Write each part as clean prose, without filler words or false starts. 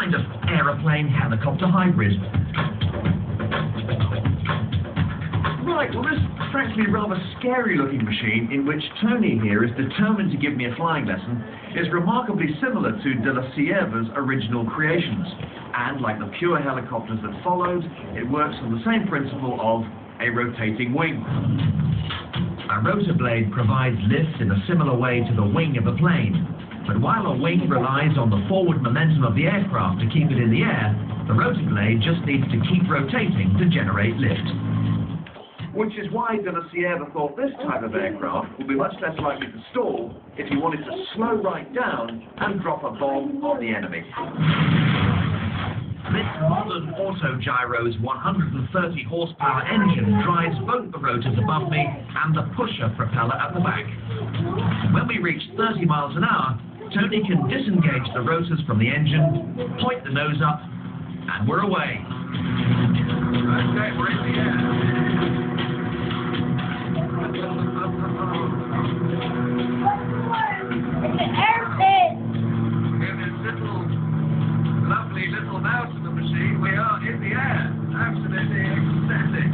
kind of aeroplane helicopter hybrid. Right, well this frankly rather scary looking machine, in which Tony here is determined to give me a flying lesson, is remarkably similar to de la Sierva's original creations. And like the pure helicopters that followed, it works on the same principle of a rotating wing. A rotor blade provides lift in a similar way to the wing of a plane. But while a wing relies on the forward momentum of the aircraft to keep it in the air, the rotor blade just needs to keep rotating to generate lift. Which is why de la Sierva thought this type of aircraft would be much less likely to stall if you wanted to slow right down and drop a bomb on the enemy. This modern autogyro's 130 horsepower engine drives both the rotors above me and the pusher propeller at the back. When we reach 30 miles an hour, Tony can disengage the rotors from the engine, point the nose up, and we're away. Okay, we're in the air. In this lovely little mouse of the machine, we are in the air. Absolutely ecstatic.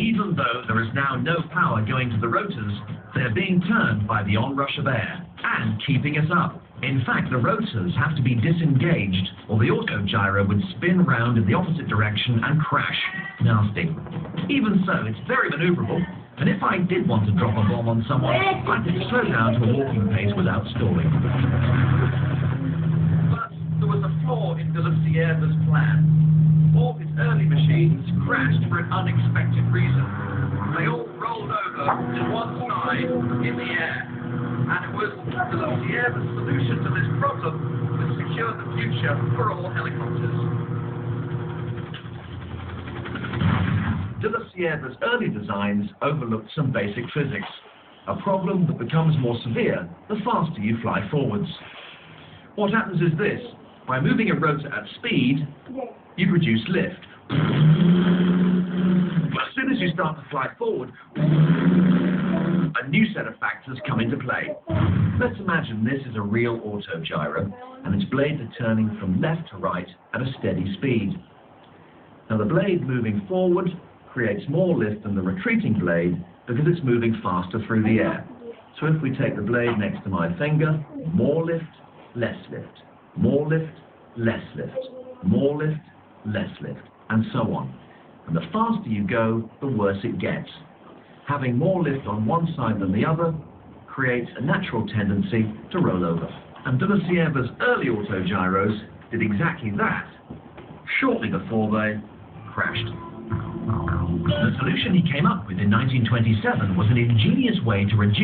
Even though there is now no power going to the rotors, they're being turned by the onrush of air and keeping us up. In fact, the rotors have to be disengaged, or the autogyro would spin round in the opposite direction and crash. Nasty. Even so, it's very maneuverable, and if I did want to drop a bomb on someone, I could slow down to a walking pace without stalling. But there was a flaw in de la Sierva's plan. All his early machines crashed for an unexpected reason. They all rolled over to one side in the air. And it was de la Sierva's solution to this problem that secured the future for all helicopters. De la Sierva's early designs overlooked some basic physics, a problem that becomes more severe the faster you fly forwards. What happens is this: by moving a rotor at speed, you produce lift. As soon as you start to fly forward, a new set of factors come into play. Let's imagine this is a real autogyro, and its blades are turning from left to right at a steady speed. Now the blade moving forward creates more lift than the retreating blade because it's moving faster through the air. So if we take the blade next to my finger, more lift, less lift, more lift, less lift, more lift, less lift, and so on. And the faster you go, the worse it gets. Having more lift on one side than the other creates a natural tendency to roll over. And de la Sierva's early autogyros did exactly that, shortly before they crashed. The solution he came up with in 1927 was an ingenious way to reduce